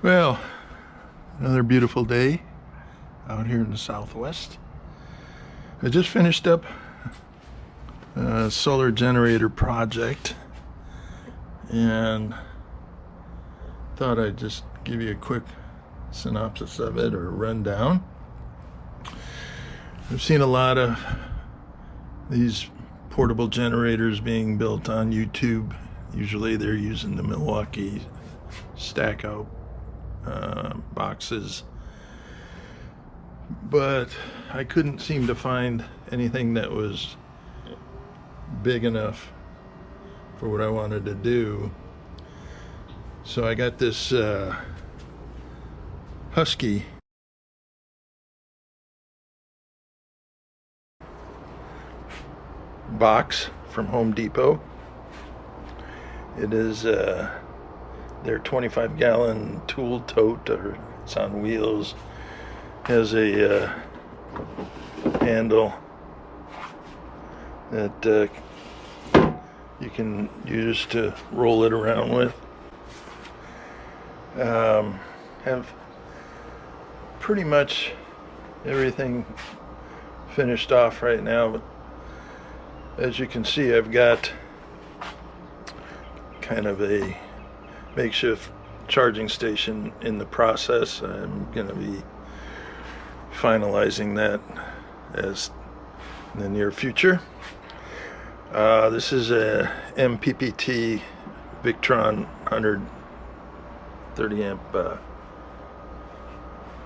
Well, another beautiful day out here in the Southwest. I just finished up a solar generator project and thought I'd just give you a quick synopsis of it or rundown. I've seen a lot of these portable generators being built on YouTube. Usually they're using the Milwaukee stack out boxes, but I couldn't seem to find anything that was big enough for what I wanted to do. So I got this Husky box from Home Depot. It is their 25-gallon tool tote, or it's on wheels. Has a handle that you can use to roll it around with. Have pretty much everything finished off right now, but as you can see, I've got kind of a makeshift charging station in the process. I'm going to be finalizing that as in the near future. This is a MPPT Victron 130 amp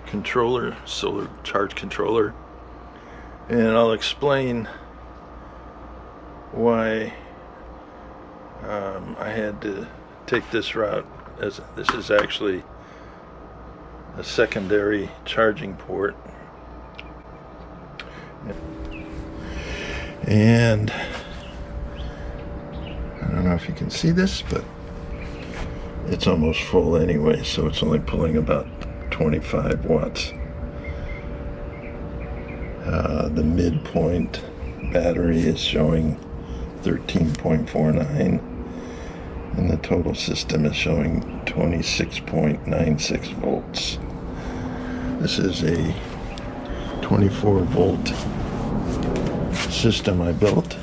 controller, solar charge controller, and I'll explain why I had to take this route, as this is actually a secondary charging port. And I don't know if you can see this, but it's almost full anyway, so it's only pulling about 25 watts. The midpoint battery is showing 13.49, and the total system is showing 26.96 volts. This is a 24 volt system I built.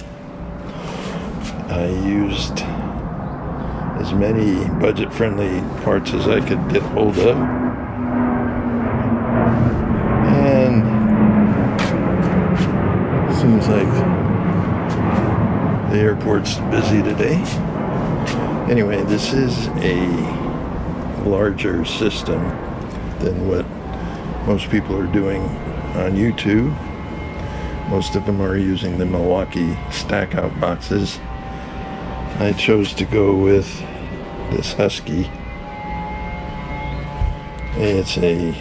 I used as many budget-friendly parts as I could get hold of, and seems like the airport's busy today. Anyway, this is a larger system than what most people are doing on YouTube. Most of them are using the Milwaukee stack out boxes. I chose to go with this Husky. It's a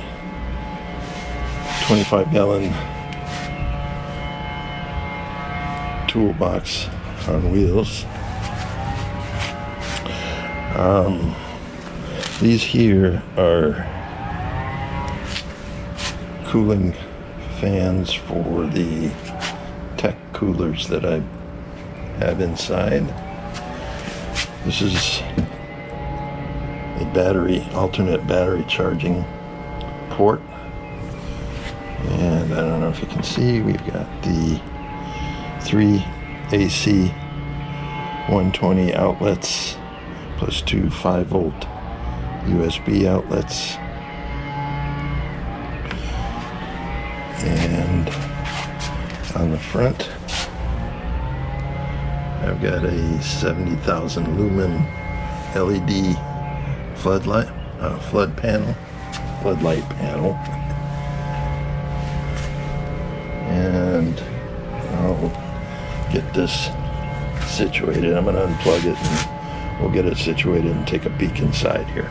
25-gallon toolbox on wheels. These here are cooling fans for the tech coolers that I have inside. This is a alternate battery charging port, and I don't know if you can see, we've got the 3 AC 120 outlets plus 2 5-volt USB outlets, and on the front I've got a 70,000 lumen LED floodlight panel, and I'll get this situated. I'm going to unplug it and we'll get it situated and take a peek inside here.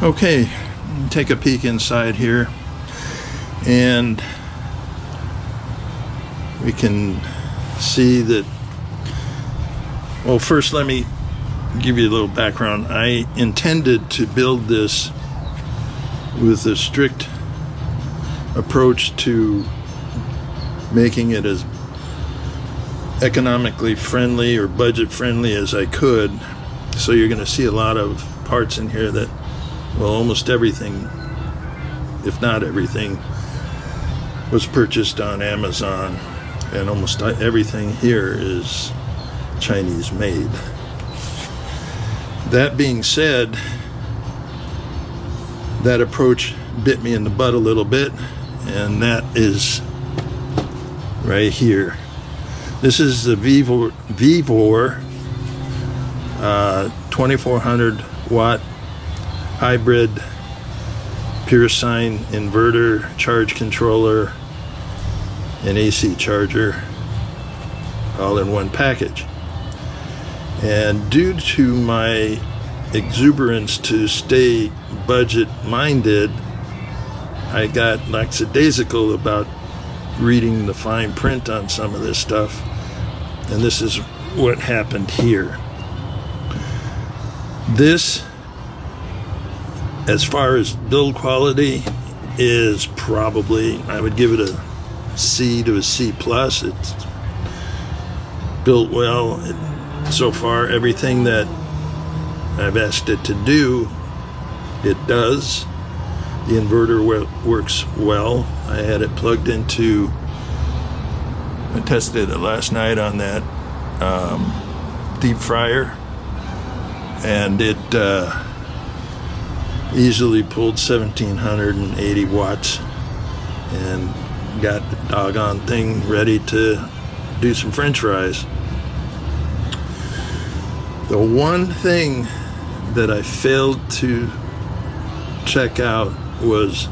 Okay, take a peek inside here, and we can see that, well, first let me give you a little background. I intended to build this with a strict approach to making it as economically friendly or budget friendly as I could. So you're going to see a lot of parts in here that well, almost everything, if not everything, was purchased on Amazon, and almost everything here is Chinese made. That being said, that approach bit me in the butt a little bit, and that is right here. This is the Vivor 2400 watt hybrid pure sine inverter, charge controller, and AC charger, all in one package. And due to my exuberance to stay budget minded, I got lackadaisical about reading the fine print on some of this stuff, and this is what happened here. This, as far as build quality, is probably, I would give it a C to a C plus. It's built well. So far, everything that I've asked it to do, it does. The inverter works well. I had it plugged into, I tested it last night on that deep fryer, and it easily pulled 1780 watts and got the doggone thing ready to do some french fries. The one thing that I failed to check out was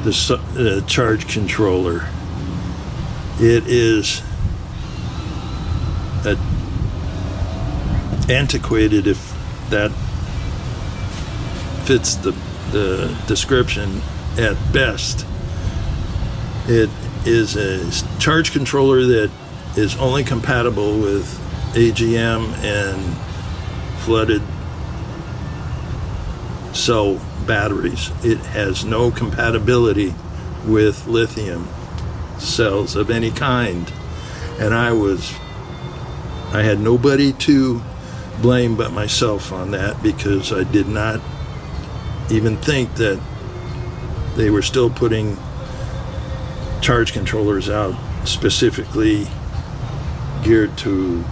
the charge controller. It is antiquated, if that fits the description at best. It is a charge controller that is only compatible with AGM and flooded cell batteries. It has no compatibility with lithium cells of any kind, and I had nobody to blame but myself on that, because I did not even think that they were still putting charge controllers out specifically geared to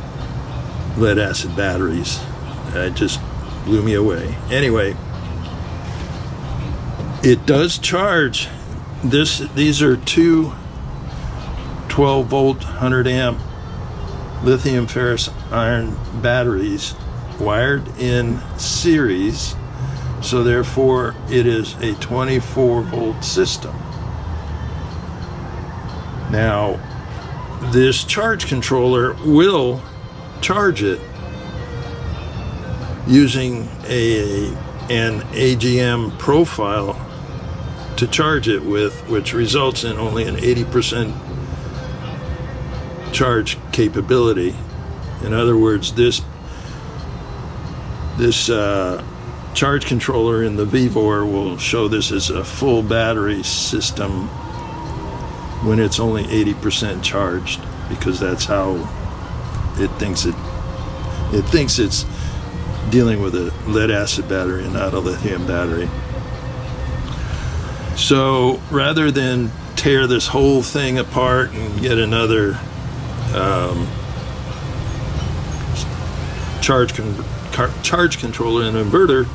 lead acid batteries. It just blew me away. Anyway, it does charge. These are two 12 volt 100 amp lithium ferrous iron batteries wired in series, so therefore it is a 24 volt system. Now, this charge controller will charge it using an AGM profile to charge it with, which results in only an 80% charge capability. In other words, this charge controller in the Vivor will show this as a full battery system when it's only 80% charged, because that's how it thinks it's dealing with a lead acid battery and not a lithium battery. So rather than tear this whole thing apart and get another charge controller and inverter,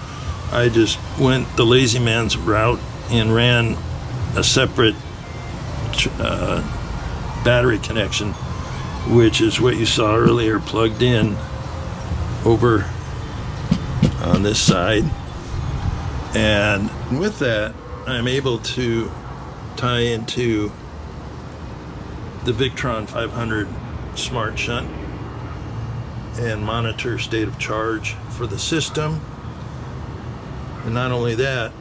I just went the lazy man's route and ran a separate battery connection, which is what you saw earlier, plugged in over on this side. And with that, I'm able to tie into the Victron 500 smart shunt and monitor state of charge for the system. And not only that,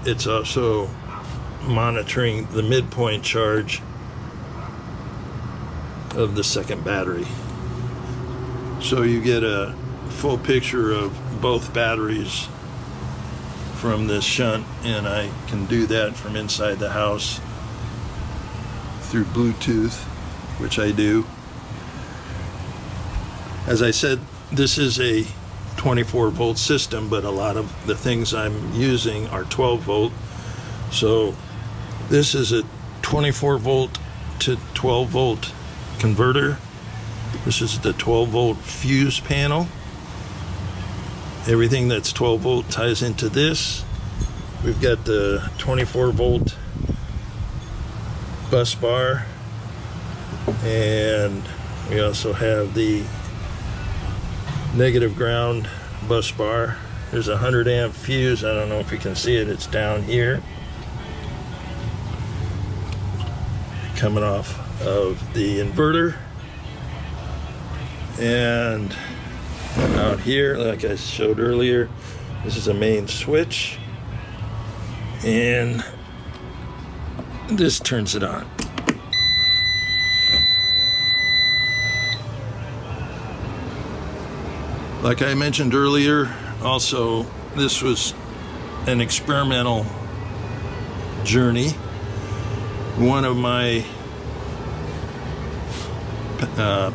it's also monitoring the midpoint charge of the second battery. So you get a full picture of both batteries from this shunt, and I can do that from inside the house through Bluetooth, which I do. As I said, this is a 24 volt system, but a lot of the things I'm using are 12 volt. So this is a 24 volt to 12 volt converter. This is the 12 volt fuse panel. Everything that's 12 volt ties into this. We've got the 24 volt bus bar, and we also have the negative ground bus bar. There's a 100 amp fuse. I don't know if you can see it. It's down here, coming off of the inverter. And out here, like I showed earlier, this is a main switch, and this turns it on. Like I mentioned earlier, also, this was an experimental journey. One of my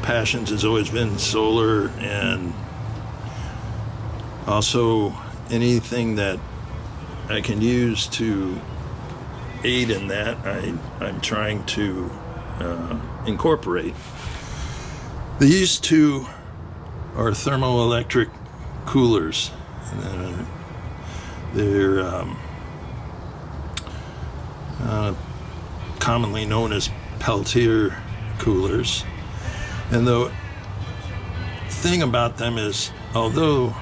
passions has always been solar, and also anything that I can use to aid in that, I'm trying to incorporate. These two are thermoelectric coolers. And they're commonly known as Peltier coolers. And the thing about them is, although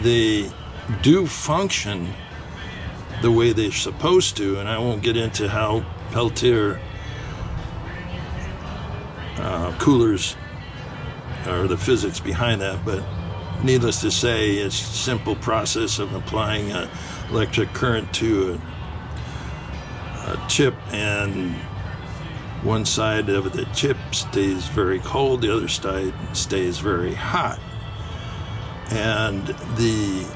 they do function the way they're supposed to, and I won't get into how Peltier coolers or the physics behind that, but needless to say, it's a simple process of applying electric current to a chip, and one side of the chip stays very cold, the other side stays very hot. And the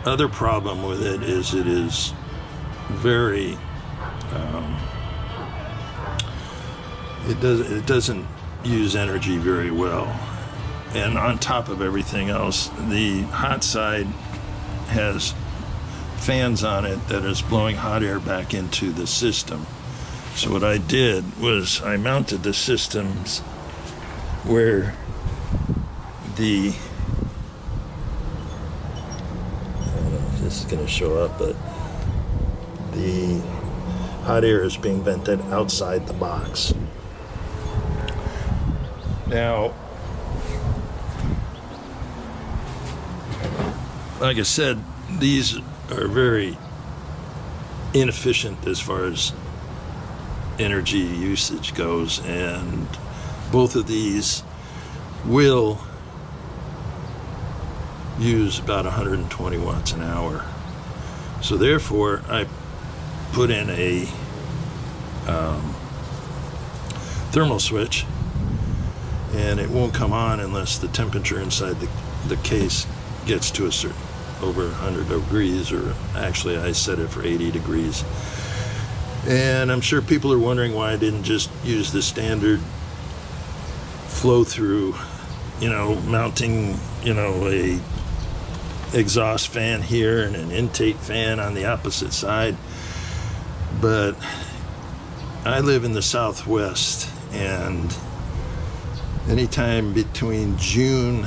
other problem with it is very it doesn't use energy very well. And on top of everything else, the hot side has fans on it that is blowing hot air back into the system. So what I did was I mounted the systems where the, I don't know if this is going to show up, but the hot air is being vented outside the box. Now, like I said, these are very inefficient as far as energy usage goes, and both of these will use about 120 watts an hour. So therefore, I put in a thermal switch, and it won't come on unless the temperature inside the case gets to a certain over 100 degrees, or actually I set it for 80 degrees. And I'm sure people are wondering why I didn't just use the standard flow through, mounting, a exhaust fan here and an intake fan on the opposite side. But I live in the Southwest, and anytime between June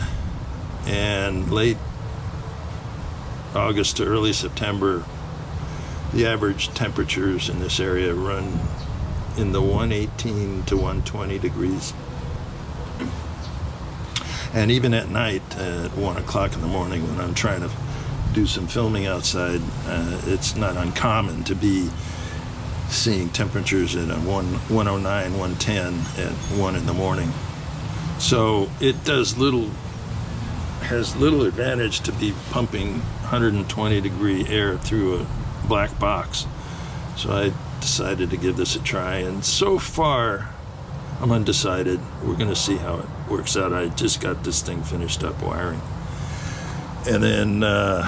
and late August to early September, the average temperatures in this area run in the 118 to 120 degrees. And even at night, at 1 o'clock in the morning, when I'm trying to do some filming outside, it's not uncommon to be seeing temperatures at 109, 110 at 1 in the morning. So it has little advantage to be pumping 120 degree air through a black box. So I decided to give this a try, and so far I'm undecided. We're going to see how it works out. I just got this thing finished up wiring. And then the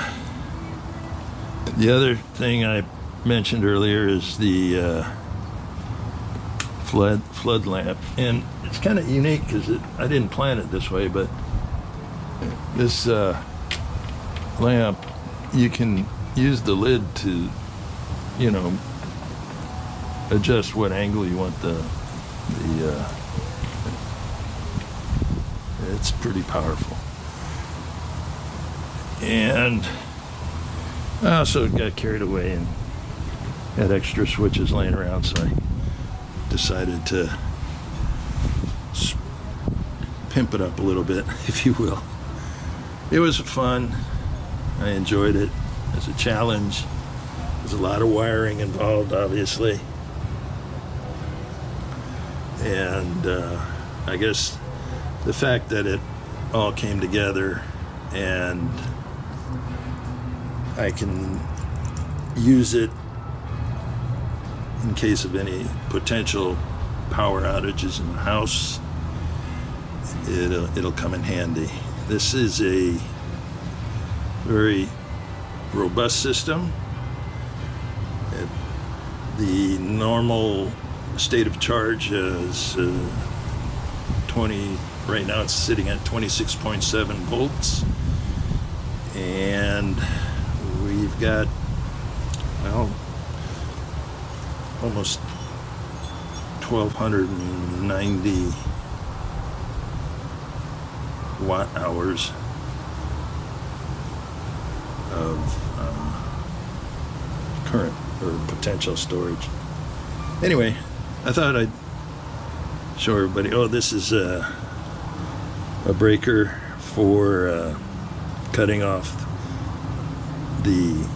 other thing I mentioned earlier is the flood lamp, and it's kind of unique because I didn't plan it this way, but this lamp, you can use the lid to, you know, adjust what angle you want it's pretty powerful. And I also got carried away and had extra switches laying around, so I decided to pimp it up a little bit, if you will. It was fun. I enjoyed it. It was a challenge. There's a lot of wiring involved, obviously. And I guess the fact that it all came together and I can use it in case of any potential power outages in the house, it'll come in handy. This is a very robust system. The normal state of charge is 20. Right now it's sitting at 26.7 volts, and we've got, well, almost 1,290 watt hours of current or potential storage. Anyway, I thought I'd show everybody. Oh, this is a breaker for cutting off the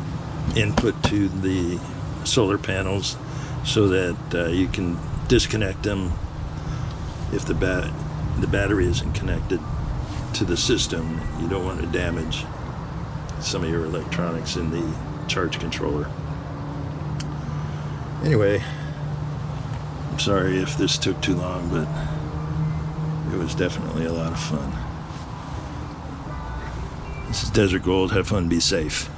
input to the solar panels so that you can disconnect them if the battery isn't connected to the system. You don't want to damage some of your electronics in the charge controller. Anyway, I'm sorry if this took too long, but it was definitely a lot of fun. This is Desert Gold. Have fun, be safe.